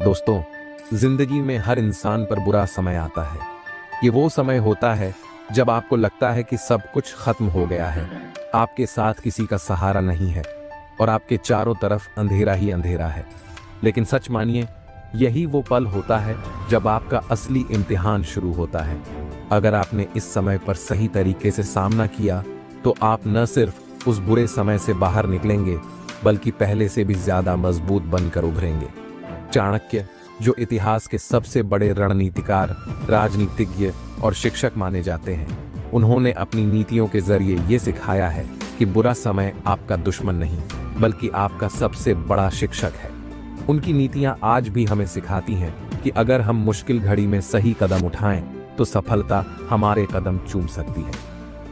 दोस्तों, जिंदगी में हर इंसान पर बुरा समय आता है। ये वो समय होता है जब आपको लगता है कि सब कुछ खत्म हो गया है, आपके साथ किसी का सहारा नहीं है और आपके चारों तरफ अंधेरा ही अंधेरा है। लेकिन सच मानिए, यही वो पल होता है जब आपका असली इम्तिहान शुरू होता है। अगर आपने इस समय पर सही तरीके से सामना किया तो आप न सिर्फ उस बुरे समय से बाहर निकलेंगे, बल्कि पहले से भी ज्यादा मजबूत बनकर उभरेंगे। चाणक्य, जो इतिहास के सबसे बड़े रणनीतिकार, राजनीतिज्ञ और शिक्षक माने जाते हैं, उन्होंने अपनी नीतियों के जरिए ये सिखाया है कि बुरा समय आपका दुश्मन नहीं, बल्कि आपका सबसे बड़ा शिक्षक है। उनकी नीतियां आज भी हमें सिखाती हैं कि अगर हम मुश्किल घड़ी में सही कदम उठाएं तो सफलता हमारे कदम चूम सकती है।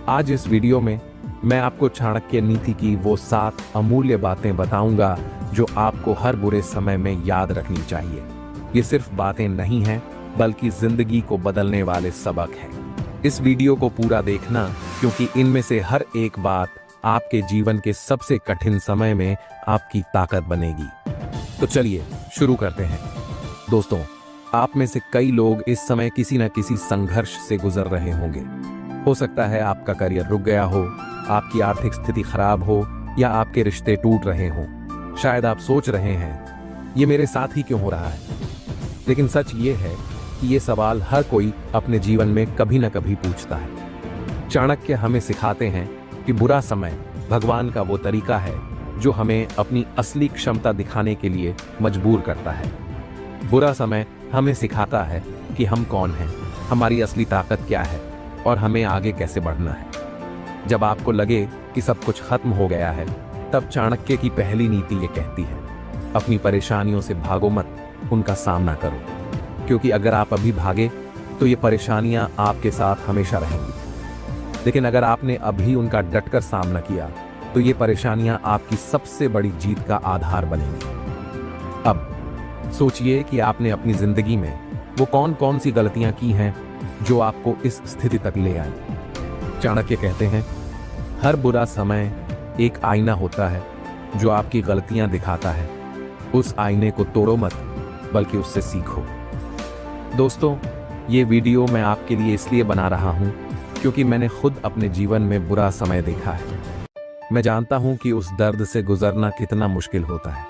आज इस वीडियो में मैं आपको चाणक्य नीति की वो 7 अमूल्य बातें बताऊंगा जो आपको हर बुरे समय में याद रखनी चाहिए। ये सिर्फ बातें नहीं हैं, बल्कि जिंदगी को बदलने वाले सबक हैं। इस वीडियो को पूरा देखना, क्योंकि इनमें से हर एक बात आपके जीवन के सबसे कठिन समय में आपकी ताकत बनेगी। तो चलिए शुरू करते हैं। दोस्तों, आप में से कई लोग इस समय किसी न किसी संघर्ष से गुजर रहे होंगे। हो सकता है आपका करियर रुक गया हो, आपकी आर्थिक स्थिति खराब हो या आपके रिश्ते टूट रहे हों। शायद आप सोच रहे हैं, ये मेरे साथ ही क्यों हो रहा है? लेकिन सच ये है कि ये सवाल हर कोई अपने जीवन में कभी न कभी पूछता है। चाणक्य हमें सिखाते हैं कि बुरा समय भगवान का वो तरीका है जो हमें अपनी असली क्षमता दिखाने के लिए मजबूर करता है। बुरा समय हमें सिखाता है कि हम कौन हैं, हमारी असली ताकत क्या है और हमें आगे कैसे बढ़ना है। जब आपको लगे कि सब कुछ खत्म हो गया है, तब चाणक्य की पहली नीति ये कहती है, अपनी परेशानियों से भागो मत, उनका सामना करो। क्योंकि अगर आप अभी भागे तो ये परेशानियां आपके साथ हमेशा रहेंगी। लेकिन अगर आपने अभी उनका डटकर सामना किया तो ये परेशानियां आपकी सबसे बड़ी जीत का आधार बनेंगी। अब सोचिए कि आपने अपनी जिंदगी में वो कौन कौन सी गलतियां की हैं जो आपको इस स्थिति तक ले आई। चाणक्य कहते हैं, हर बुरा समय एक आईना होता है जो आपकी गलतियां दिखाता है। उस आईने को तोड़ो मत, बल्कि उससे सीखो। दोस्तों, ये वीडियो मैं आपके लिए इसलिए बना रहा हूं क्योंकि मैंने खुद अपने जीवन में बुरा समय देखा है। मैं जानता हूं कि उस दर्द से गुजरना कितना मुश्किल होता है,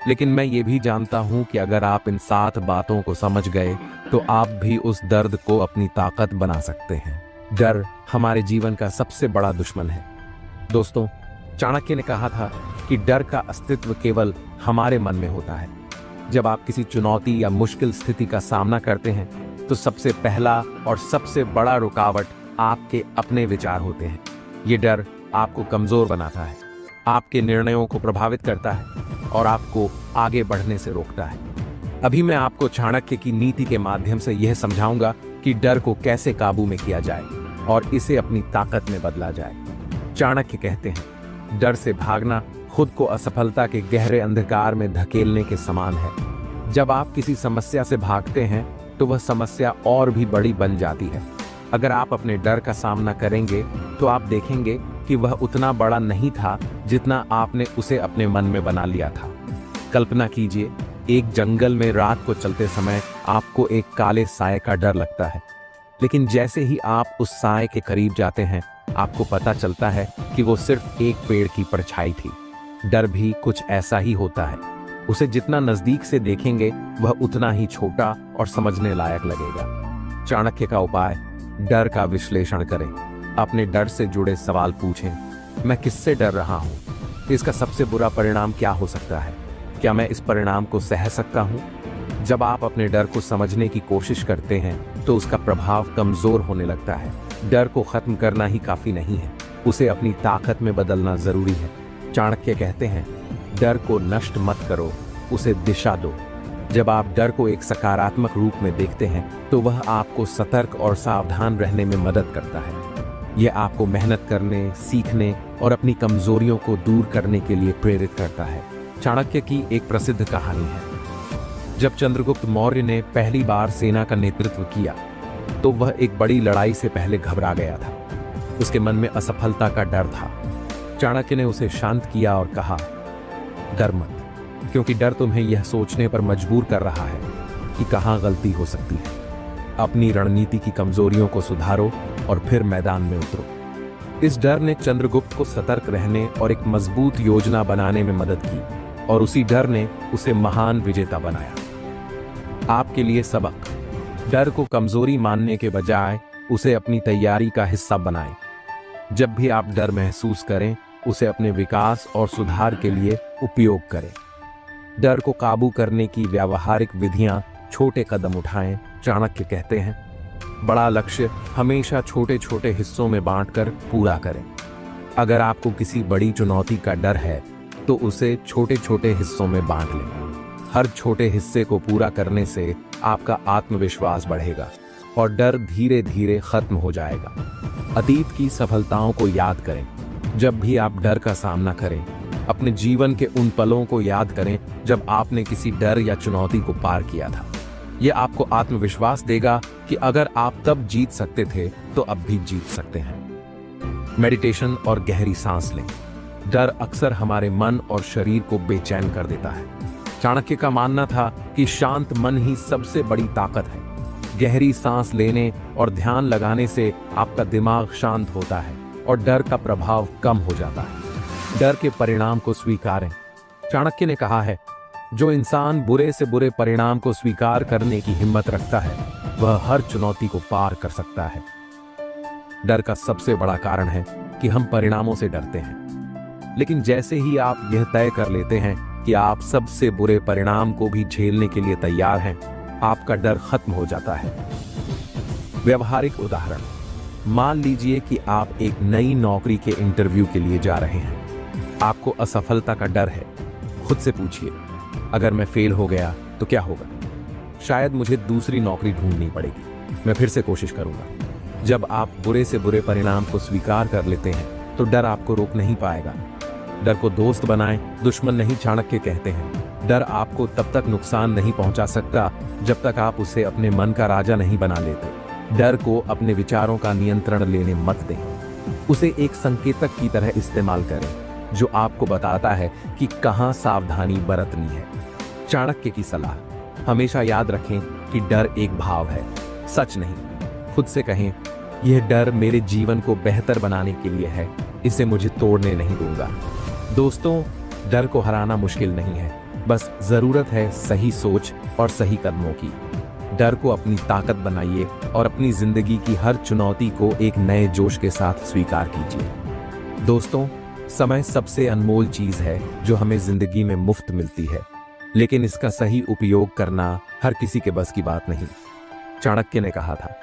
लेकिन मैं ये भी जानता हूं कि अगर आप इन 7 बातों को समझ गए तो आप भी उस दर्द को अपनी ताकत बना सकते हैं। डर हमारे जीवन का सबसे बड़ा दुश्मन है। दोस्तों, चाणक्य ने कहा था कि डर का अस्तित्व केवल हमारे मन में होता है। जब आप किसी चुनौती या मुश्किल स्थिति का सामना करते हैं तो सबसे पहला और सबसे बड़ा रुकावट आपके अपने विचार होते हैं। ये डर आपको कमजोर बनाता है, आपके निर्णयों को प्रभावित करता है और आपको आगे बढ़ने से रोकता है। अभी मैं आपको चाणक्य की नीति के माध्यम से यह समझाऊंगा कि डर को कैसे काबू में किया जाए और इसे अपनी ताकत में बदला जाए। चाणक्य कहते हैं, डर से भागना खुद को असफलता के गहरे अंधकार में धकेलने के समान है। जब आप किसी समस्या से भागते हैं तो वह समस्या और भी बड़ी बन जाती है। अगर आप अपने डर का सामना करेंगे तो आप देखेंगे कि वह उतना बड़ा नहीं था जितना आपने उसे अपने मन में बना लिया था। कल्पना कीजिए, एक जंगल में रात को चलते समय आपको एक काले साए का डर लगता है, लेकिन जैसे ही आप उस साए के करीब जाते हैं, आपको पता चलता है कि वो सिर्फ एक पेड़ की परछाई थी। डर भी कुछ ऐसा ही होता है। उसे जितना नजदीक से देखेंगे वह उतना ही छोटा और समझने लायक लगेगा। चाणक्य का उपाय, डर का विश्लेषण करें। अपने डर से जुड़े सवाल पूछें, मैं किससे डर रहा हूं? इसका सबसे बुरा परिणाम क्या हो सकता है? क्या मैं इस परिणाम को सह सकता हूं? जब आप अपने डर को समझने की कोशिश करते हैं तो उसका प्रभाव कमजोर होने लगता है। डर को खत्म करना ही काफी नहीं है, उसे अपनी ताकत में बदलना जरूरी है। चाणक्य कहते हैं, डर को नष्ट मत करो, उसे दिशा दो। जब आप डर को एक सकारात्मक रूप में देखते हैं तो वह आपको सतर्क और सावधान रहने में मदद करता है। यह आपको मेहनत करने, सीखने और अपनी कमजोरियों को दूर करने के लिए प्रेरित करता है। चाणक्य की एक प्रसिद्ध कहानी है। जब चंद्रगुप्त मौर्य ने पहली बार सेना का नेतृत्व किया तो वह एक बड़ी लड़ाई से पहले घबरा गया था। उसके मन में असफलता का डर था। चाणक्य ने उसे शांत किया और कहा, डर मत, क्योंकि डर तुम्हें यह सोचने पर मजबूर कर रहा है कि कहाँ गलती हो सकती है। अपनी रणनीति की कमजोरियों को सुधारो और फिर मैदान में उतरो। इस डर ने चंद्रगुप्त को सतर्क रहने और एक मजबूत योजना बनाने में मदद की, और उसी डर ने उसे महान विजेता बनाया। आपके लिए सबक: डर को कमजोरी मानने के बजाय उसे अपनी तैयारी का हिस्सा बनाएं। जब भी आप डर महसूस करें, उसे अपने विकास और सुधार के लिए उपयोग करें। डर को काबू करने की व्यावहारिक विधियां: छोटे कदम उठाएं। चाणक्य कहते हैं, बड़ा लक्ष्य हमेशा छोटे छोटे हिस्सों में बांटकर पूरा करें। अगर आपको किसी बड़ी चुनौती का डर है तो उसे छोटे छोटे हिस्सों में बांट लें। हर छोटे हिस्से को पूरा करने से आपका आत्मविश्वास बढ़ेगा और डर धीरे धीरे खत्म हो जाएगा। अतीत की सफलताओं को याद करें। जब भी आप डर का सामना करें, अपने जीवन के उन पलों को याद करें जब आपने किसी डर या चुनौती को पार किया था। यह आपको आत्मविश्वास देगा कि अगर आप तब जीत सकते थे तो अब भी जीत सकते हैं। मेडिटेशन और गहरी सांस लें। डर अक्सर हमारे मन और शरीर को बेचैन कर देता है। चाणक्य का मानना था कि शांत मन ही सबसे बड़ी ताकत है। गहरी सांस लेने और ध्यान लगाने से आपका दिमाग शांत होता है और डर का प्रभाव कम हो जाता है। डर के परिणाम को स्वीकारें। चाणक्य ने कहा है, जो इंसान बुरे से बुरे परिणाम को स्वीकार करने की हिम्मत रखता है, वह हर चुनौती को पार कर सकता है। डर का सबसे बड़ा कारण है कि हम परिणामों से डरते हैं, लेकिन जैसे ही आप यह तय कर लेते हैं कि आप सबसे बुरे परिणाम को भी झेलने के लिए तैयार हैं, आपका डर खत्म हो जाता है। व्यवहारिक उदाहरण: मान लीजिए कि आप एक नई नौकरी के इंटरव्यू के लिए जा रहे हैं। आपको असफलता का डर है। खुद से पूछिए, अगर मैं फेल हो गया तो क्या होगा? शायद मुझे दूसरी नौकरी ढूंढनी पड़ेगी। मैं फिर से कोशिश करूंगा। जब आप बुरे से बुरे परिणाम को स्वीकार कर लेते हैं तो डर आपको रोक नहीं पाएगा। डर को दोस्त बनाएं, दुश्मन नहीं। चाणक्य कहते हैं, डर आपको तब तक नुकसान नहीं पहुंचा सकता जब तक आप उसे अपने मन का राजा नहीं बना लेते। डर को अपने विचारों का नियंत्रण लेने मत दें। उसे एक संकेतक की तरह इस्तेमाल करें जो आपको बताता है कि कहां सावधानी बरतनी है। चाणक्य की सलाह: हमेशा याद रखें कि डर एक भाव है, सच नहीं। खुद से कहें, यह डर मेरे जीवन को बेहतर बनाने के लिए है, इसे मुझे तोड़ने नहीं दूंगा। दोस्तों, डर को हराना मुश्किल नहीं है, बस जरूरत है सही सोच और सही कदमों की। डर को अपनी ताकत बनाइए और अपनी जिंदगी की हर चुनौती को एक नए जोश के साथ स्वीकार कीजिए। दोस्तों, समय सबसे अनमोल चीज है जो हमें जिंदगी में मुफ्त मिलती है, लेकिन इसका सही उपयोग करना हर किसी के बस की बात नहीं। चाणक्य ने कहा था,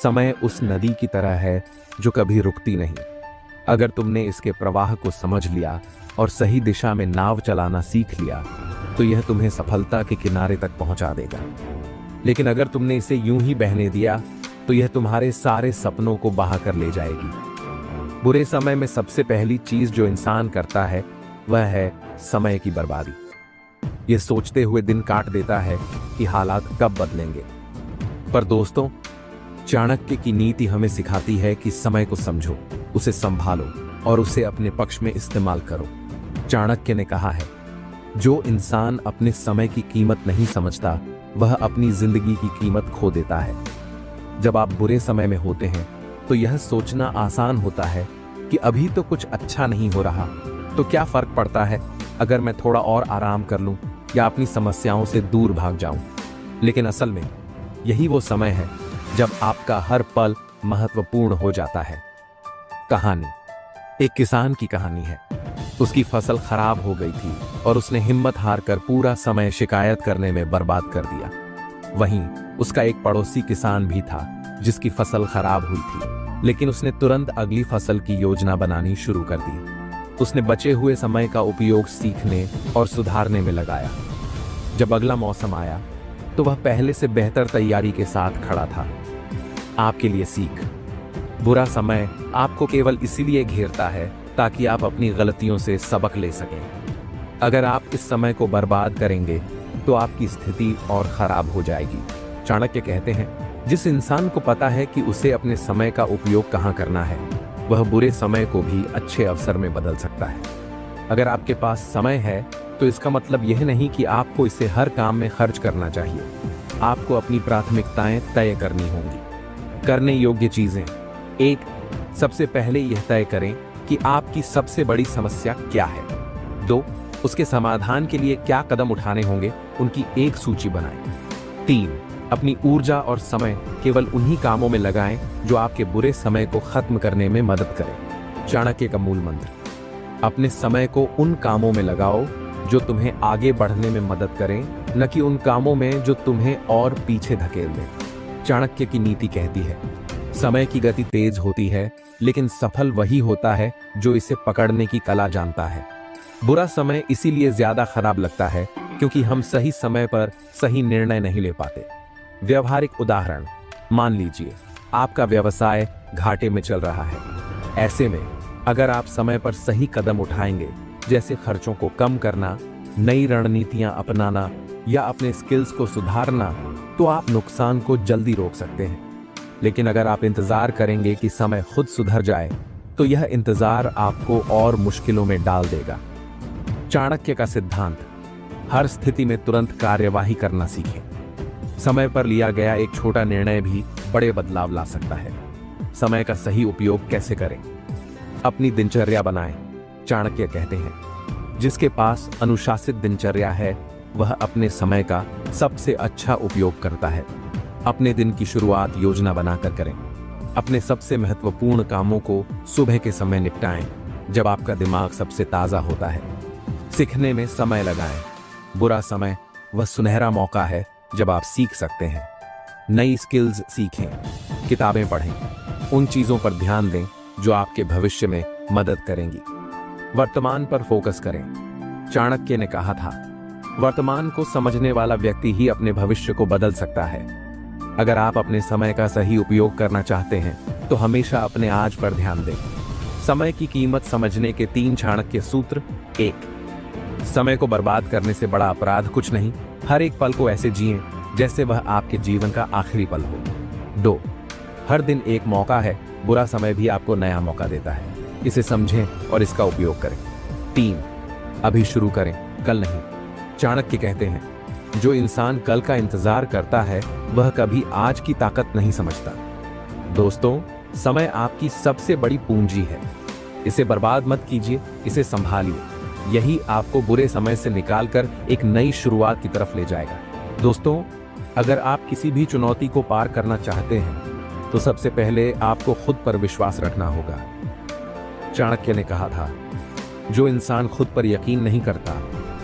समय उस नदी की तरह है जो कभी रुकती नहीं। अगर तुमने इसके प्रवाह को समझ लिया और सही दिशा में नाव चलाना सीख लिया तो यह तुम्हें सफलता के किनारे तक पहुंचा देगा। लेकिन अगर तुमने इसे यूं ही बहने दिया तो यह तुम्हारे सारे सपनों को बहा कर ले जाएगी। बुरे समय में सबसे पहली चीज जो इंसान करता है वह है समय की बर्बादी। यह सोचते हुए दिन काट देता है कि हालात कब बदलेंगे। पर दोस्तों, चाणक्य की नीति हमें सिखाती है कि समय को समझो, उसे संभालो और उसे अपने पक्ष में इस्तेमाल करो। चाणक्य ने कहा है, जो इंसान अपने समय की कीमत नहीं समझता वह अपनी जिंदगी की कीमत खो देता है। जब आप बुरे समय में होते हैं तो यह सोचना आसान होता है कि अभी तो कुछ अच्छा नहीं हो रहा, तो क्या फर्क पड़ता है अगर मैं थोड़ा और आराम कर लूं या अपनी समस्याओं से दूर भाग जाऊं। लेकिन असल में यही वो समय है जब आपका हर पल महत्वपूर्ण हो जाता है। कहानी: एक किसान की कहानी है। उसकी फसल खराब हो गई थी और उसने हिम्मत हारकर पूरा समय शिकायत करने में बर्बाद कर दिया। वहीं उसका एक पड़ोसी किसान भी था जिसकी फसल खराब हुई थी, लेकिन उसने तुरंत अगली फसल की योजना बनानी शुरू कर दी। उसने बचे हुए समय का उपयोग सीखने और सुधारने में लगाया। जब अगला मौसम आया तो वह पहले से बेहतर तैयारी के साथ खड़ा था। आपके लिए सीख: बुरा समय आपको केवल इसीलिए घेरता है ताकि आप अपनी गलतियों से सबक ले सकें। अगर आप इस समय को बर्बाद करेंगे तो आपकी स्थिति और खराब हो जाएगी। चाणक्य कहते हैं, जिस इंसान को पता है कि उसे अपने समय का उपयोग कहाँ करना है, वह बुरे समय को भी अच्छे अवसर में बदल सकता है। अगर आपके पास समय है तो इसका मतलब यह नहीं कि आपको इसे हर काम में खर्च करना चाहिए। आपको अपनी प्राथमिकताएं तय करनी होंगी। करने योग्य चीजें। 1, सबसे पहले यह तय करें कि आपकी सबसे बड़ी समस्या क्या है। 2, उसके समाधान के लिए क्या कदम उठाने होंगे, उनकी एक सूची बनाएं। 3, अपनी ऊर्जा और समय केवल उन्हीं कामों में लगाएं जो आपके बुरे समय को खत्म करने में मदद करें। चाणक्य का मूल मंत्र। अपने समय को उन कामों में लगाओ जो तुम्हें आगे बढ़ने में मदद करें, न कि उन कामों में जो तुम्हें और पीछे धकेल दें। चाणक्य की नीति कहती है, समय की गति तेज होती है, लेकिन सफल वही होता है जो इसे पकड़ने की कला जानता है। बुरा समय इसीलिए ज्यादा खराब लगता है क्योंकि हम सही समय पर सही निर्णय नहीं ले पाते। व्यवहारिक उदाहरण। मान लीजिए आपका व्यवसाय घाटे में चल रहा है। ऐसे में अगर आप समय पर सही कदम उठाएंगे, जैसे खर्चों को कम करना, नई रणनीतियां अपनाना या अपने स्किल्स को सुधारना, तो आप नुकसान को जल्दी रोक सकते हैं। लेकिन अगर आप इंतजार करेंगे कि समय खुद सुधर जाए, तो यह इंतजार आपको और मुश्किलों में डाल देगा। चाणक्य का सिद्धांत। हर स्थिति में तुरंत कार्यवाही करना सीखें। समय पर लिया गया एक छोटा निर्णय भी बड़े बदलाव ला सकता है। समय का सही उपयोग कैसे करें? अपनी दिनचर्या बनाएं। चाणक्य कहते हैं, जिसके पास अनुशासित दिनचर्या है वह अपने समय का सबसे अच्छा उपयोग करता है। अपने दिन की शुरुआत योजना बनाकर करें। अपने सबसे महत्वपूर्ण कामों को सुबह के समय निपटाएं, जब आपका दिमाग सबसे ताजा होता है। सीखने में समय लगाएं। बुरा समय वह सुनहरा मौका है जब आप सीख सकते हैं। नई स्किल्स सीखें, किताबें पढ़ें, उन चीजों पर ध्यान दें जो आपके भविष्य में मदद करेंगी। वर्तमान पर फोकस करें। चाणक्य ने कहा था, वर्तमान को समझने वाला व्यक्ति ही अपने भविष्य को बदल सकता है। अगर आप अपने समय का सही उपयोग करना चाहते हैं तो हमेशा अपने आज पर ध्यान दें। समय की कीमत समझने के 3 चाणक्य सूत्र। 1, समय को बर्बाद करने से बड़ा अपराध कुछ नहीं। हर एक पल को ऐसे जिएं जैसे वह आपके जीवन का आखिरी पल हो। 2, हर दिन एक मौका है, बुरा समय भी आपको नया मौका देता है। इसे समझें और इसका उपयोग करें। 3, अभी शुरू करें, कल नहीं। चाणक्य कहते हैं, जो इंसान कल का इंतजार करता है वह कभी आज की ताकत नहीं समझता। दोस्तों, समय आपकी सबसे बड़ी पूंजी है। इसे बर्बाद मत कीजिए, इसे संभालिए। यही आपको बुरे समय से निकालकर एक नई शुरुआत की तरफ ले जाएगा। दोस्तों, अगर आप किसी भी चुनौती को पार करना चाहते हैं तो सबसे पहले आपको खुद पर विश्वास रखना होगा। चाणक्य ने कहा था, जो इंसान खुद पर यकीन नहीं करता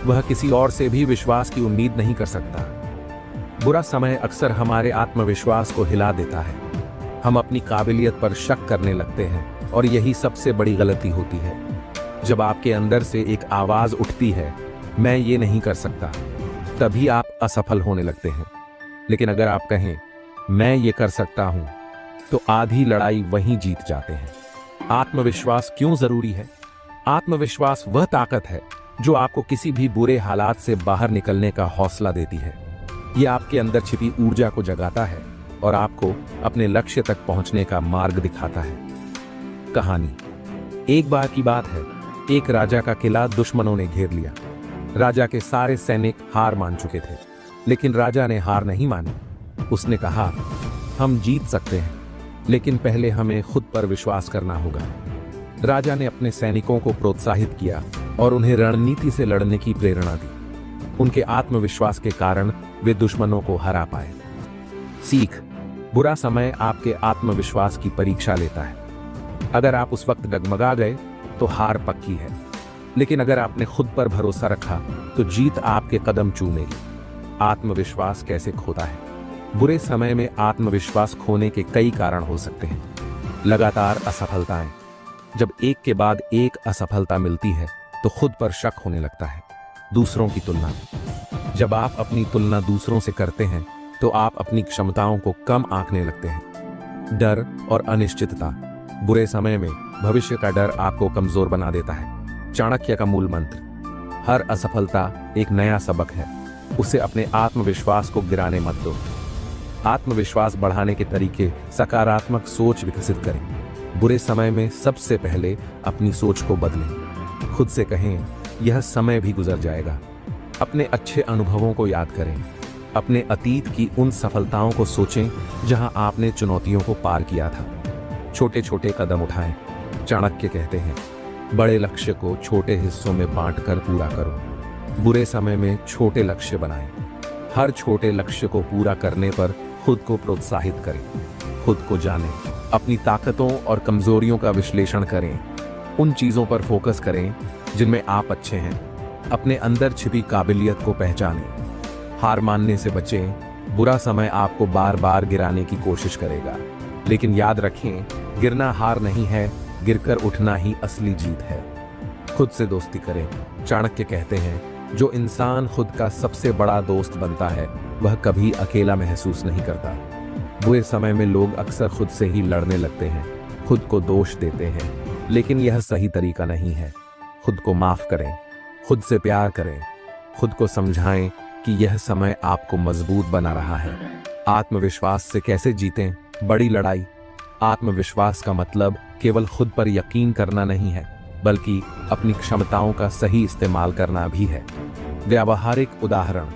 वह किसी और से भी विश्वास की उम्मीद नहीं कर सकता। बुरा समय अक्सर हमारे आत्मविश्वास को हिला देता है। हम अपनी काबिलियत पर शक करने लगते हैं और यही सबसे बड़ी गलती होती है। जब आपके अंदर से एक आवाज उठती है, मैं ये नहीं कर सकता, तभी आप असफल होने लगते हैं। लेकिन अगर आप कहें, मैं ये कर सकता हूं, तो आधी लड़ाई वहीं जीत जाते हैं। आत्मविश्वास क्यों जरूरी है? आत्मविश्वास वह ताकत है जो आपको किसी भी बुरे हालात से बाहर निकलने का हौसला देती है। यह आपके अंदर छिपी ऊर्जा को जगाता है और आपको अपने लक्ष्य तक पहुंचने का मार्ग दिखाता है। कहानी। एक बार की बात है, एक राजा का किला दुश्मनों ने घेर लिया। राजा के सारे सैनिक हार मान चुके थे, लेकिन राजा ने हार नहीं मानी। उसने कहा, हम जीत सकते हैं, लेकिन पहले हमें खुद पर विश्वास करना होगा। राजा ने अपने सैनिकों को प्रोत्साहित किया और उन्हें रणनीति से लड़ने की प्रेरणा दी। उनके आत्मविश्वास के कारण वे दुश्मनों को हरा पाए। सीख। बुरा समय आपके आत्मविश्वास की परीक्षा लेता है। अगर आप उस वक्त डगमगा गए तो हार पक्की है, लेकिन अगर आपने खुद पर भरोसा रखा तो जीत आपके कदम चूमेगी। आत्मविश्वास कैसे खोता है? बुरे समय में आत्मविश्वास खोने के कई कारण हो सकते हैं। लगातार असफलताएं। जब एक के बाद एक असफलता मिलती है तो खुद पर शक होने लगता है। दूसरों की तुलना। जब आप अपनी तुलना दूसरों से करते हैं तो आप अपनी क्षमताओं को कम आंकने लगते हैं। डर और अनिश्चितता। बुरे समय में भविष्य का डर आपको कमजोर बना देता है। चाणक्य का मूल मंत्र, हर असफलता एक नया सबक है, उसे अपने आत्मविश्वास को गिराने मत दो। आत्मविश्वास बढ़ाने के तरीके, सकारात्मक सोच विकसित करें। बुरे समय में सबसे पहले अपनी सोच को बदलें। खुद से कहें, यह समय भी गुजर जाएगा। अपने अच्छे अनुभवों को याद करें। अपने अतीत की उन सफलताओं को सोचें जहां आपने चुनौतियों को पार किया था। छोटे छोटे कदम उठाएं। चाणक्य कहते हैं, बड़े लक्ष्य को छोटे हिस्सों में बांटकर पूरा करो। बुरे समय में छोटे लक्ष्य बनाएं। हर छोटे लक्ष्य को पूरा करने पर खुद को प्रोत्साहित करें। खुद को जानें, अपनी ताकतों और कमजोरियों का विश्लेषण करें। उन चीजों पर फोकस करें जिनमें आप अच्छे हैं। अपने अंदर छिपी काबिलियत को पहचानें। हार मानने से बचें। बुरा समय आपको बार बार गिराने की कोशिश करेगा, लेकिन याद रखें, गिरना हार नहीं है, गिरकर उठना ही असली जीत है। खुद से दोस्ती करें। चाणक्य कहते हैं, जो इंसान खुद का सबसे बड़ा दोस्त बनता है वह कभी अकेला महसूस नहीं करता। बुरे समय में लोग अक्सर खुद से ही लड़ने लगते हैं, खुद को दोष देते हैं, लेकिन यह सही तरीका नहीं है। खुद को माफ करें, खुद से प्यार करें, खुद को समझाएं कि यह समय आपको मजबूत बना रहा है। आत्मविश्वास से कैसे जीतें बड़ी लड़ाई। आत्मविश्वास का मतलब केवल खुद पर यकीन करना नहीं है, बल्कि अपनी क्षमताओं का सही इस्तेमाल करना भी है। व्यावहारिक उदाहरण,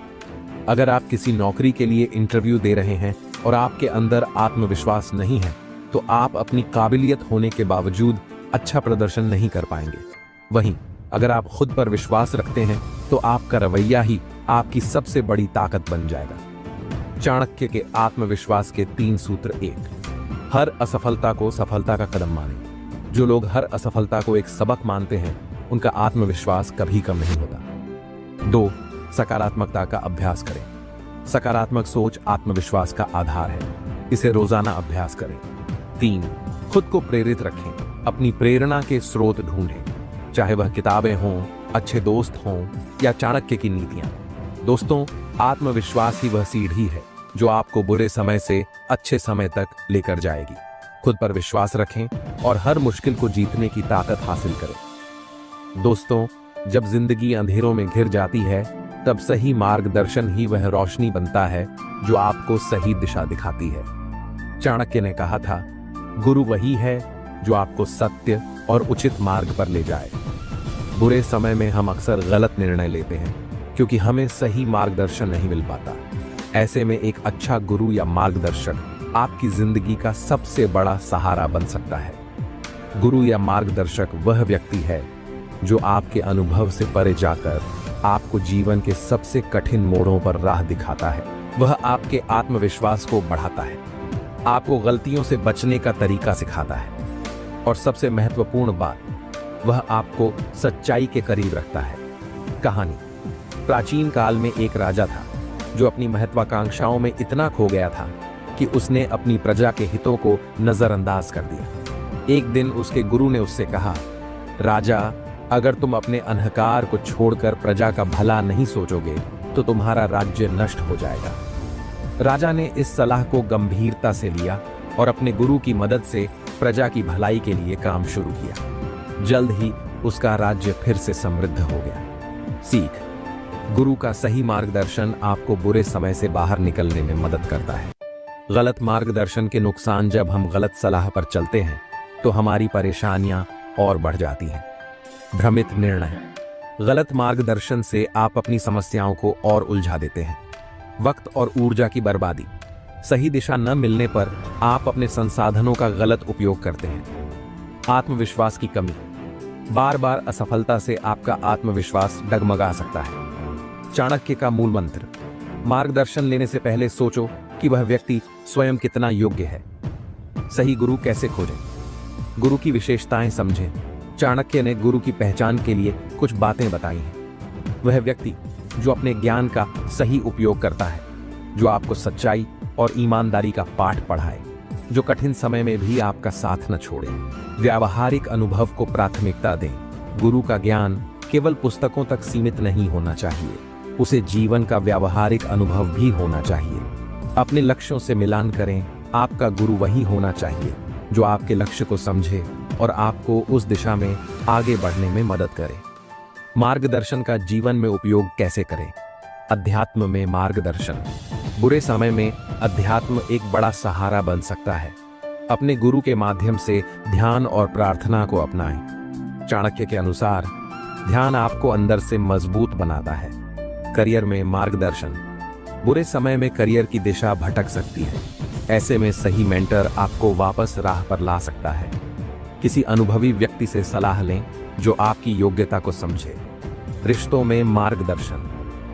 अगर आप किसी नौकरी के लिए इंटरव्यू दे रहे हैं और आपके अंदर आत्मविश्वास नहीं है, तो आप अपनी काबिलियत होने के बावजूद अच्छा प्रदर्शन नहीं कर पाएंगे। वहीं अगर आप खुद पर विश्वास रखते हैं तो आपका रवैया ही आपकी सबसे बड़ी ताकत बन जाएगा। चाणक्य के आत्मविश्वास के 3 सूत्र। 1, हर असफलता को सफलता का कदम मानें। जो लोग हर असफलता को एक सबक मानते हैं, उनका आत्मविश्वास कभी कम नहीं होता। 2, सकारात्मकता का अभ्यास करें। सकारात्मक सोच आत्मविश्वास का आधार है, इसे रोजाना अभ्यास करें। 3, खुद को प्रेरित रखें। अपनी प्रेरणा के स्रोत ढूंढें, चाहे वह किताबें हों, अच्छे दोस्त हों या चाणक्य की नीतियां। दोस्तों, आत्मविश्वास ही वह सीढ़ी है जो आपको बुरे समय से अच्छे समय तक लेकर जाएगी। खुद पर विश्वास रखें और हर मुश्किल को जीतने की ताकत हासिल करें। दोस्तों, जब जिंदगी अंधेरों में घिर जाती है, तब सही मार्गदर्शन ही वह रोशनी बनता है जो आपको सही दिशा दिखाती है। चाणक्य ने कहा था, गुरु वही है जो आपको सत्य और उचित मार्ग पर ले जाए। बुरे समय में हम अक्सर गलत निर्णय लेते हैं क्योंकि हमें सही मार्गदर्शन नहीं मिल पाता। ऐसे में एक अच्छा गुरु या मार्गदर्शक आपकी जिंदगी का सबसे बड़ा सहारा बन सकता है। गुरु या मार्गदर्शक वह व्यक्ति है जो आपके अनुभव से परे जाकर आपको जीवन के सबसे कठिन मोड़ों पर राह दिखाता है। वह आपके आत्मविश्वास को बढ़ाता है, आपको गलतियों से बचने का तरीका सिखाता है और सबसे महत्वपूर्ण बात, वह आपको सच्चाई के करीब रखता है। कहानी, प्राचीन काल में एक राजा था जो अपनी महत्वाकांक्षाओं में इतना खो गया था कि उसने अपनी प्रजा के हितों को नजरअंदाज कर दिया। एक दिन उसके गुरु ने उससे कहा, राजा, अगर तुम अपने अहंकार को छोड़कर प्रजा का भला नहीं सोचोगे तो तुम्हारा राज्य नष्ट हो जाएगा। राजा ने इस सलाह को गंभीरता से लिया और अपने गुरु की मदद से प्रजा की भलाई के लिए काम शुरू किया। जल्द ही उसका राज्य फिर से समृद्ध हो गया। सीख, गुरु का सही मार्गदर्शन आपको बुरे समय से बाहर निकलने में मदद करता है। गलत मार्गदर्शन के नुकसान, जब हम गलत सलाह पर चलते हैं तो हमारी परेशानियां और बढ़ जाती हैं। भ्रमित निर्णय, गलत मार्गदर्शन से आप अपनी समस्याओं को और उलझा देते हैं। वक्त और ऊर्जा की बर्बादी, सही दिशा न मिलने पर आप अपने संसाधनों का गलत उपयोग करते हैं। आत्मविश्वास की कमी, बार बार असफलता से आपका आत्मविश्वास डगमगा सकता है। चाणक्य का मूल मंत्र, मार्गदर्शन लेने से पहले सोचो कि वह व्यक्ति स्वयं कितना योग्य है। सही गुरु कैसे खोजें, गुरु की विशेषताएं समझें। चाणक्य ने गुरु की पहचान के लिए कुछ बातें बताई हैं। वह व्यक्ति जो अपने ज्ञान का सही उपयोग करता है, जो आपको सच्चाई और ईमानदारी का पाठ पढ़ाए, जो कठिन समय में भी आपका साथ न छोड़े। व्यावहारिक अनुभव को प्राथमिकता दें। गुरु का ज्ञान केवल पुस्तकों तक सीमित नहीं होना चाहिए, उसे जीवन का व्यावहारिक अनुभव भी होना चाहिए। अपने लक्ष्यों से मिलान करें। आपका गुरु वही होना चाहिए जो आपके लक्ष्य को समझे और आपको उस दिशा में आगे बढ़ने में मदद करे। मार्गदर्शन का जीवन में उपयोग कैसे करें। अध्यात्म में मार्गदर्शन, बुरे समय में अध्यात्म एक बड़ा सहारा बन सकता है। अपने गुरु के माध्यम से ध्यान और प्रार्थना को अपनाएं। चाणक्य के अनुसार ध्यान आपको अंदर से मजबूत बनाता है। करियर में मार्गदर्शन, बुरे समय में करियर की दिशा भटक सकती है। ऐसे में सही मेंटर आपको वापस राह पर ला सकता है। किसी अनुभवी व्यक्ति से सलाह लें जो आपकी योग्यता को समझे। रिश्तों में मार्गदर्शन।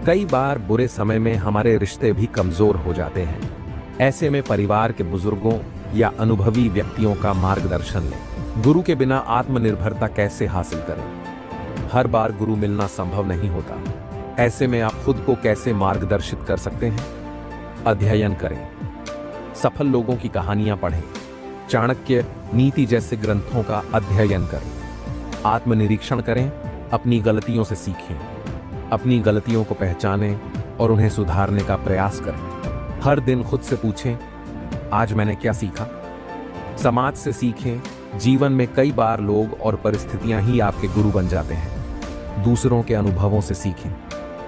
कई बार बुरे समय में हमारे रिश्ते भी कमजोर हो जाते हैं। ऐसे में परिवार के बुजुर्गों या अनुभवी व्यक्तियों का मार्गदर्शन लें। गुरु के बिना आत्मनिर्भरता कैसे हासिल करें? हर बार गुरु मिलना संभव नहीं होता। ऐसे में आप खुद को कैसे मार्गदर्शित कर सकते हैं? अध्ययन करें। सफल लोगों की कहानियां पढ़ें। चाणक्य, नीति जैसे ग्रंथों का अध्ययन करें। आत्मनिरीक्षण करें। अपनी गलतियों से सीखें। अपनी गलतियों को पहचानें और उन्हें सुधारने का प्रयास करें। हर दिन खुद से पूछें, आज मैंने क्या सीखा? समाज से सीखें। जीवन में कई बार लोग और परिस्थितियां ही आपके गुरु बन जाते हैं। दूसरों के अनुभवों से सीखें।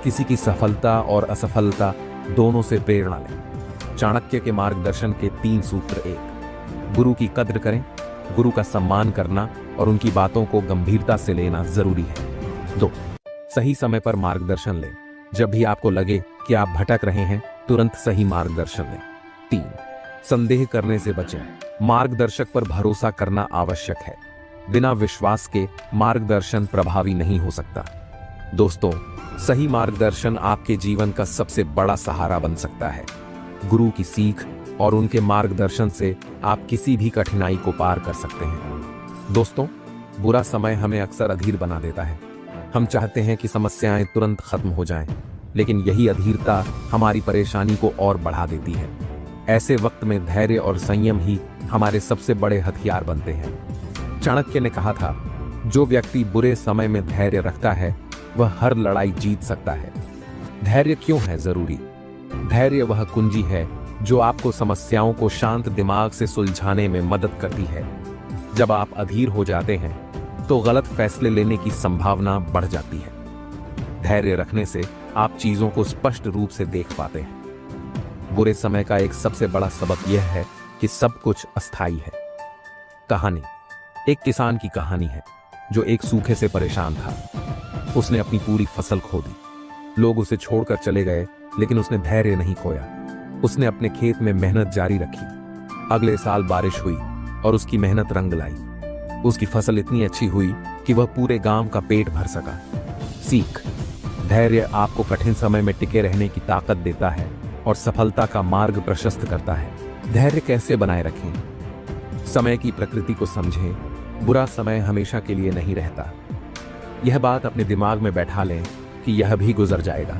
किसी की सफलता और असफलता दोनों से प्रेरणा लें। चाणक्य के मार्गदर्शन के 3 सूत्र। 1, गुरु की कद्र करें। गुरु का सम्मान करना और उनकी बातों को गंभीरता से लेना जरूरी है। 2, सही समय पर मार्गदर्शन लें। जब भी आपको लगे कि आप भटक रहे हैं, तुरंत सही मार्गदर्शन लें। 3, संदेह करने से बचें। मार्गदर्शक पर भरोसा करना आवश्यक है। बिना विश्वास के मार्गदर्शन प्रभावी नहीं हो सकता। दोस्तों, सही मार्गदर्शन आपके जीवन का सबसे बड़ा सहारा बन सकता है। गुरु की सीख और उनके मार्गदर्शन से आप किसी भी कठिनाई को पार कर सकते हैं। दोस्तों, बुरा समय हमें अक्सर अधीर बना देता है। हम चाहते हैं कि समस्याएं तुरंत खत्म हो जाएं, लेकिन यही अधीरता हमारी परेशानी को और बढ़ा देती है। ऐसे वक्त में धैर्य और संयम ही हमारे सबसे बड़े हथियार बनते हैं। चाणक्य ने कहा था, जो व्यक्ति बुरे समय में धैर्य रखता है वह हर लड़ाई जीत सकता है। धैर्य क्यों है जरूरी? धैर्य वह कुंजी है जो आपको समस्याओं को शांत दिमाग से सुलझाने में मदद करती है। जब आप अधीर हो जाते हैं तो गलत फैसले लेने की संभावना बढ़ जाती है। धैर्य रखने से आप चीजों को स्पष्ट रूप से देख पाते हैं। बुरे समय का एक सबसे बड़ा सबक यह है कि सब कुछ अस्थायी है। कहानी। एक किसान की कहानी है जो एक सूखे से परेशान था। उसने अपनी पूरी फसल खो दी। लोग उसे छोड़कर चले गए, लेकिन उसने धैर्य नहीं खोया। उसने अपने खेत में मेहनत जारी रखी। अगले साल बारिश हुई और उसकी मेहनत रंग लाई। उसकी फसल इतनी अच्छी हुई कि वह पूरे गांव का पेट भर सका। सीख। धैर्य आपको कठिन समय में टिके रहने की ताकत देता है और सफलता का मार्ग प्रशस्त करता है। धैर्य कैसे बनाए रखें? समय की प्रकृति को समझें। बुरा समय हमेशा के लिए नहीं रहता। यह बात अपने दिमाग में बैठा लें कि यह भी गुजर जाएगा।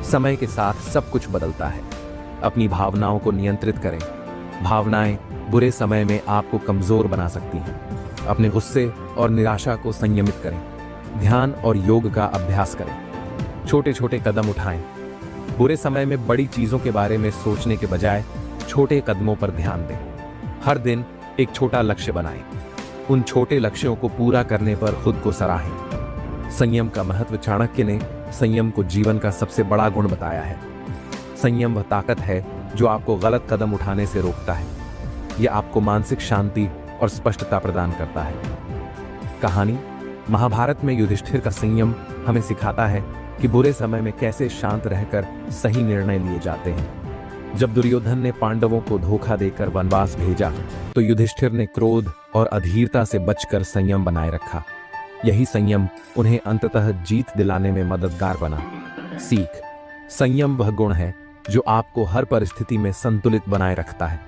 समय के साथ सब कुछ बदलता है। अपनी भावनाओं को नियंत्रित करें। भावनाएं बुरे समय में आपको कमजोर बना सकती हैं। अपने गुस्से और निराशा को संयमित करें। ध्यान और योग का अभ्यास करें। छोटे छोटे कदम उठाएं। बुरे समय में बड़ी चीजों के बारे में सोचने के बजाय छोटे कदमों पर ध्यान दें। हर दिन एक छोटा लक्ष्य बनाएं। उन छोटे लक्ष्यों को पूरा करने पर खुद को सराहें। संयम का महत्व। चाणक्य ने संयम को जीवन का सबसे बड़ा गुण बताया है। संयम वह ताकत है जो आपको गलत कदम उठाने से रोकता है। यह आपको मानसिक शांति और स्पष्टता प्रदान करता है। कहानी। महाभारत में युधिष्ठिर का संयम हमें सिखाता है कि बुरे समय में कैसे शांत रहकर सही निर्णय लिए जाते हैं। जब दुर्योधन ने पांडवों को धोखा देकर वनवास भेजा तो युधिष्ठिर ने क्रोध और अधीरता से बचकर संयम बनाए रखा। यही संयम उन्हें अंततः जीत दिलाने में मददगार बना। सीख। संयम वह गुण है जो आपको हर परिस्थिति में संतुलित बनाए रखता है।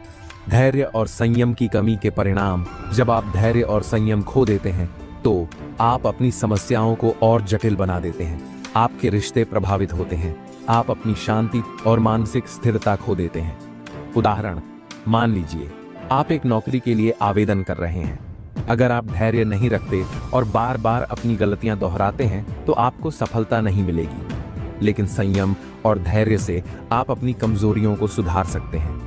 धैर्य और संयम की कमी के परिणाम। जब आप धैर्य और संयम खो देते हैं तो आप अपनी समस्याओं को और जटिल बना देते हैं। आपके रिश्ते प्रभावित होते हैं। आप अपनी शांति और मानसिक स्थिरता खो देते हैं। उदाहरण, मान लीजिए आप एक नौकरी के लिए आवेदन कर रहे हैं। अगर आप धैर्य नहीं रखते और बार बार अपनी गलतियां दोहराते हैं तो आपको सफलता नहीं मिलेगी। लेकिन संयम और धैर्य से आप अपनी कमजोरियों को सुधार सकते हैं।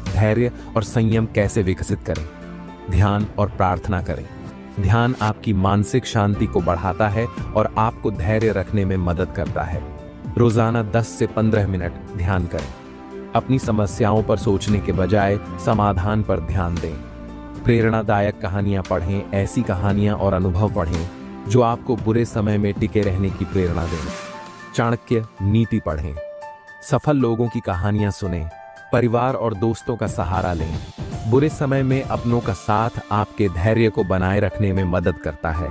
धैर्य और संयम कैसे विकसित करें? ध्यान और प्रार्थना करें। ध्यान आपकी मानसिक शांति को बढ़ाता है और आपको धैर्य रखने में मदद करता है। रोजाना 10 से 15 मिनट ध्यान करें। अपनी समस्याओं पर सोचने के बजाय समाधान पर ध्यान दें। प्रेरणादायक कहानियां पढ़ें। ऐसी कहानियां और अनुभव पढ़ें जो आपको बुरे समय में टिके रहने की प्रेरणा दें। चाणक्य नीति पढ़ें। सफल लोगों की कहानियां सुनें, परिवार और दोस्तों का सहारा लें। बुरे समय में अपनों का साथ आपके धैर्य को बनाए रखने में मदद करता है।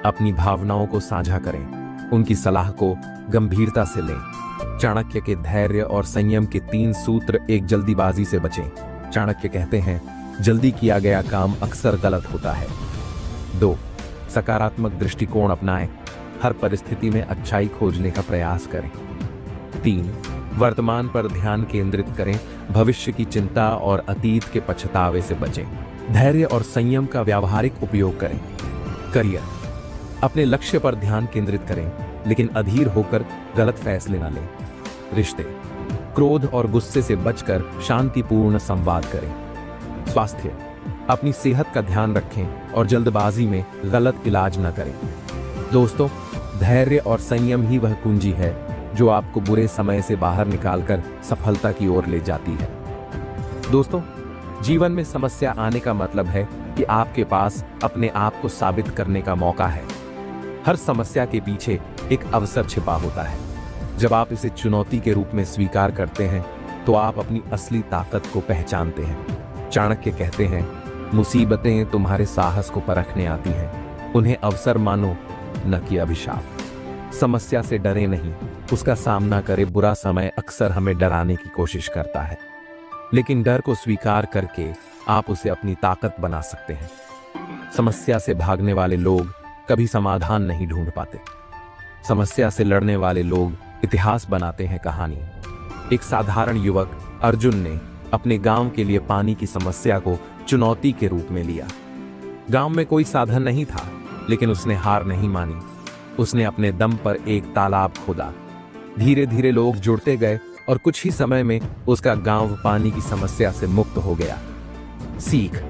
अपनी भावनाओं को साझा करें, उनकी सलाह को गंभीरता से लें। चाणक्य के धैर्य और संयम के 3 सूत्र। एक, जल्दीबाजी से बचें। चाणक्य कहते हैं, जल्दी किया गया काम अक्सर गलत होता है। 2, सकारात्मक दृष्टिकोण अपनाएं, हर परिस्थिति में अच्छाई खोजने का प्रयास करें। 3, वर्तमान पर ध्यान केंद्रित करें, भविष्य की चिंता और अतीत के पछतावे से बचें। धैर्य और संयम का व्यावहारिक उपयोग करें। करियर, अपने लक्ष्य पर ध्यान केंद्रित करें, लेकिन अधीर होकर गलत फैसले न लें। रिश्ते, क्रोध और गुस्से से बचकर शांतिपूर्ण संवाद करें। स्वास्थ्य, अपनी सेहत का ध्यान रखें और जल्दबाजी में गलत इलाज न करें। दोस्तों, धैर्य और संयम ही वह कुंजी है जो आपको बुरे समय से बाहर निकालकर सफलता की ओर ले जाती है। दोस्तों, जीवन में समस्या आने का मतलब है कि आपके पास अपने आप को साबित करने का मौका है। हर समस्या के पीछे एक अवसर छिपा होता है। जब आप इसे चुनौती के रूप में स्वीकार करते हैं तो आप अपनी असली ताकत को पहचानते हैं। चाणक्य कहते हैं, मुसीबतें तुम्हारे साहस को परखने आती हैं, उन्हें अवसर मानो न कि अभिशाप। समस्या से डरे नहीं, उसका सामना करे। बुरा समय अक्सर हमें डराने की कोशिश करता है, लेकिन डर को स्वीकार करके आप उसे अपनी ताकत बना सकते हैं। समस्या से भागने वाले लोग कभी समाधान नहीं ढूंढ पाते। समस्या से लड़ने वाले लोग इतिहास बनाते हैं कहानी। एक साधारण युवक अर्जुन ने अपने गांव के लिए पानी की समस्या को चुनौती के रूप में लिया। गांव में कोई साधन नहीं था, लेकिन उसने हार नहीं मानी। उसने अपने दम पर एक तालाब खोदा। धीरे धीरे लोग जुड़ते गए और कुछ ही समय में उसका गांव पानी की समस्या से मुक्त हो गया। सीख,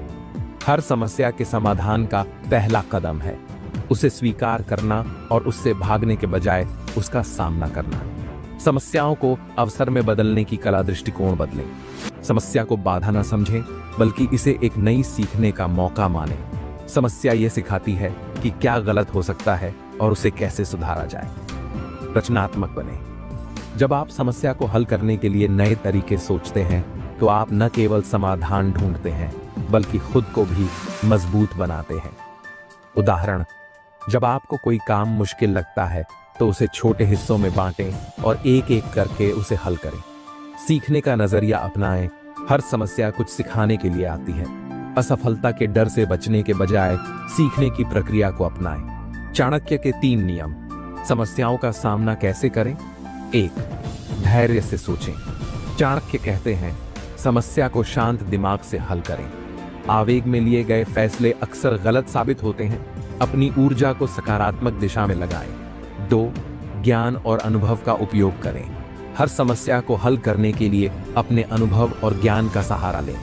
हर समस्या के समाधान का पहला कदम है उसे स्वीकार करना और उससे भागने के बजाय उसका सामना करना। समस्याओं को अवसर में बदलने की कला। दृष्टिकोण बदलें। समस्या को बाधा न समझें, बल्कि इसे एक नई सीखने का मौका मानें। समस्या यह सिखाती है कि क्या गलत हो सकता है और उसे कैसे सुधारा जाए। रचनात्मक बने। जब आप समस्या को हल करने के लिए नए तरीके सोचते हैं तो आप न केवल समाधान ढूंढते हैं, बल्कि खुद को भी मजबूत बनाते हैं। उदाहरण, जब आपको कोई काम मुश्किल लगता है तो उसे छोटे हिस्सों में बांटें और एक एक करके उसे हल करें। सीखने का नजरिया अपनाएं। हर समस्या कुछ सिखाने के लिए आती है। असफलता के डर से बचने के बजाय सीखने की प्रक्रिया को अपनाएं। चाणक्य के 3 नियम। समस्याओं का सामना कैसे करें? 1, धैर्य से सोचें। चाणक्य कहते हैं, समस्या को शांत दिमाग से हल करें। आवेग में लिए गए फैसले अक्सर गलत साबित होते हैं। अपनी ऊर्जा को सकारात्मक दिशा में लगाएं। 2, ज्ञान और अनुभव का उपयोग करें। हर समस्या को हल करने के लिए अपने अनुभव और ज्ञान का सहारा लें।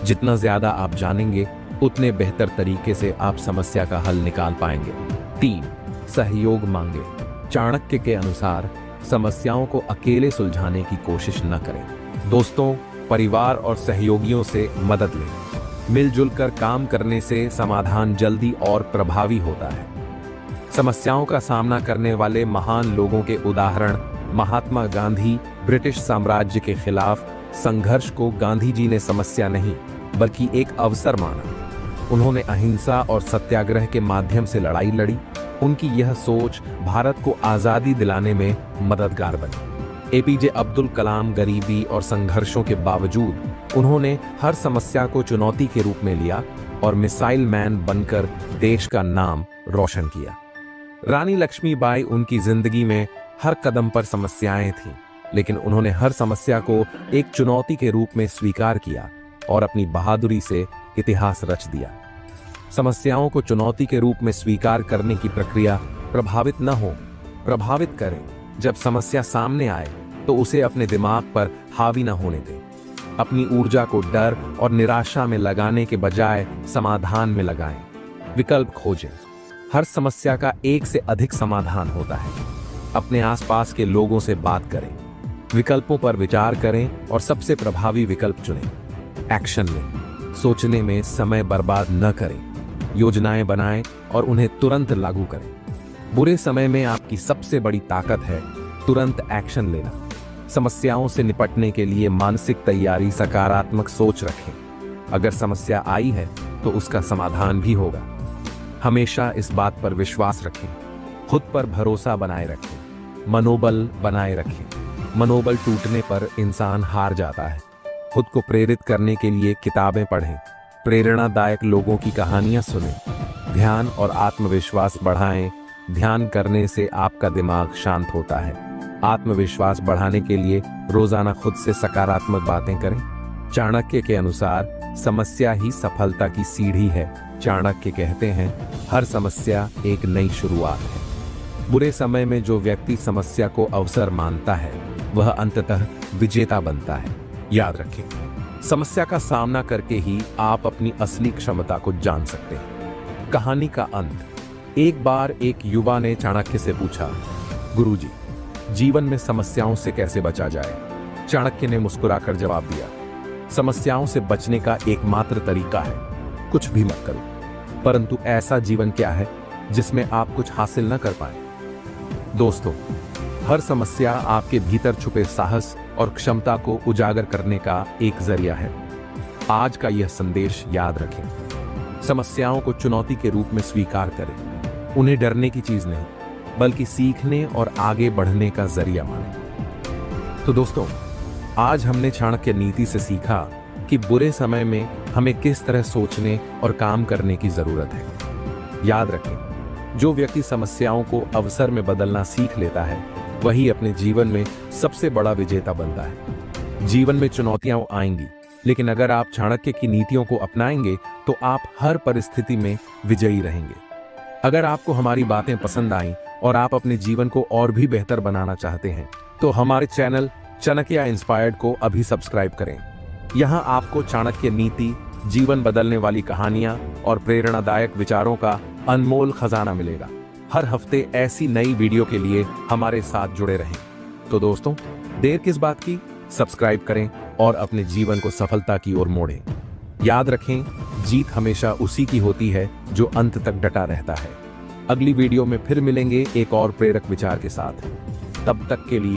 जितना ज्यादा आप जानेंगे, उतने बेहतर तरीके से आप समस्या का हल निकाल पाएंगे। 3, सहयोग मांगे। चाणक्य के अनुसार समस्याओं को अकेले सुलझाने की कोशिश न करें। दोस्तों, परिवार और सहयोगियों से मदद लें। मिलजुल कर काम करने से समाधान जल्दी और प्रभावी होता है। समस्याओं का सामना करने वाले महान लोगों के उदाहरण। महात्मा गांधी ब्रिटिश साम्राज्य के खिलाफ संघर्ष को गांधी जी ने समस्या नहीं, बल्कि एक अवसर माना। उन्होंने अहिंसा और सत्याग्रह के माध्यम से लड़ाई लड़ी। उनकी यह सोच भारत को आजादी दिलाने में मददगार बनी। एपीजे अब्दुल कलाम गरीबी और संघर्षों के बावजूद उन्होंने हर समस्या को चुनौती के रूप में लिया और मिसाइल मैन बनकर देश का नाम रोशन किया। रानी लक्ष्मीबाई, उनकी जिंदगी में हर कदम पर समस्याएं थीं, लेकिन उन्होंने हर समस्या को एक चुनौती के रूप में स्वीकार किया और अपनी बहादुरी से इतिहास रच दिया। समस्याओं को चुनौती के रूप में स्वीकार करने की प्रक्रिया प्रभावित न हो, प्रभावित करें। जब समस्या सामने आए तो उसे अपने दिमाग पर हावी न होने दें। अपनी ऊर्जा को डर और निराशा में लगाने के बजाय समाधान में लगाएं। विकल्प खोजें। हर समस्या का एक से अधिक समाधान होता है। अपने आसपास के लोगों से बात करें, विकल्पों पर विचार करें और सबसे प्रभावी विकल्प चुनें। एक्शन लें। सोचने में समय बर्बाद न करें। योजनाएं बनाएं और उन्हें तुरंत लागू करें। बुरे समय में आपकी सबसे बड़ी ताकत है तुरंत एक्शन लेना। समस्याओं से निपटने के लिए मानसिक तैयारी, सकारात्मक सोच रखें। अगर समस्या आई है तो उसका समाधान भी होगा। हमेशा इस बात पर विश्वास रखें, खुद पर भरोसा बनाए रखें, मनोबल बनाए रखें। मनोबल टूटने पर इंसान हार जाता है। खुद को प्रेरित करने के लिए किताबें पढ़ें, प्रेरणादायक लोगों की कहानियां सुनें, ध्यान और आत्मविश्वास बढ़ाएं। ध्यान करने से आपका दिमाग शांत होता है। आत्मविश्वास बढ़ाने के लिए रोजाना खुद से सकारात्मक बातें करें। चाणक्य के अनुसार समस्या ही सफलता की सीढ़ी है। चाणक्य कहते हैं, हर समस्या एक नई शुरुआत है। बुरे समय में जो व्यक्ति समस्या को अवसर मानता है वह अंततः विजेता बनता है। याद रखें, समस्या का सामना करके ही आप अपनी असली क्षमता को जान सकते हैं। कहानी का अंत। एक बार एक युवा ने चाणक्य से पूछा, गुरुजी, जीवन में समस्याओं से कैसे बचा जाए? चाणक्य ने मुस्कुराकर जवाब दिया, समस्याओं से बचने का एकमात्र तरीका है कुछ भी मत करो। परंतु ऐसा जीवन क्या है जिसमें आप कुछ हासिल न कर पाए? दोस्तों, हर समस्या आपके भीतर छुपे साहस और क्षमता को उजागर करने का एक जरिया है। आज का यह संदेश याद रखें, समस्याओं को चुनौती के रूप में स्वीकार करें। उन्हें डरने की चीज नहीं, बल्कि सीखने और आगे बढ़ने का जरिया मानें। तो दोस्तों, आज हमने चाणक्य नीति से सीखा कि बुरे समय में हमें किस तरह सोचने और काम करने की जरूरत है। याद रखें, जो व्यक्ति समस्याओं को अवसर में बदलना सीख लेता है वही अपने जीवन में सबसे बड़ा विजेता बनता है। जीवन में चुनौतियां आएंगी, लेकिन अगर आप चाणक्य की नीतियों को अपनाएंगे तो आप हर परिस्थिति में विजयी रहेंगे। अगर आपको हमारी बातें पसंद आईं और आप अपने जीवन को और भी बेहतर बनाना चाहते हैं तो हमारे चैनल चाणक्य इंस्पायर्ड को अभी सब्सक्राइब करें। यहां आपको चाणक्य नीति, जीवन बदलने वाली कहानियां और प्रेरणादायक विचारों का अनमोल खजाना मिलेगा। हर हफ्ते ऐसी नई वीडियो के लिए हमारे साथ जुड़े रहें। तो दोस्तों, देर किस बात की? सब्सक्राइब करें और अपने जीवन को सफलता की ओर मोड़ें। याद रखें, जीत हमेशा उसी की होती है जो अंत तक डटा रहता है। अगली वीडियो में फिर मिलेंगे एक और प्रेरक विचार के साथ। तब तक के लिए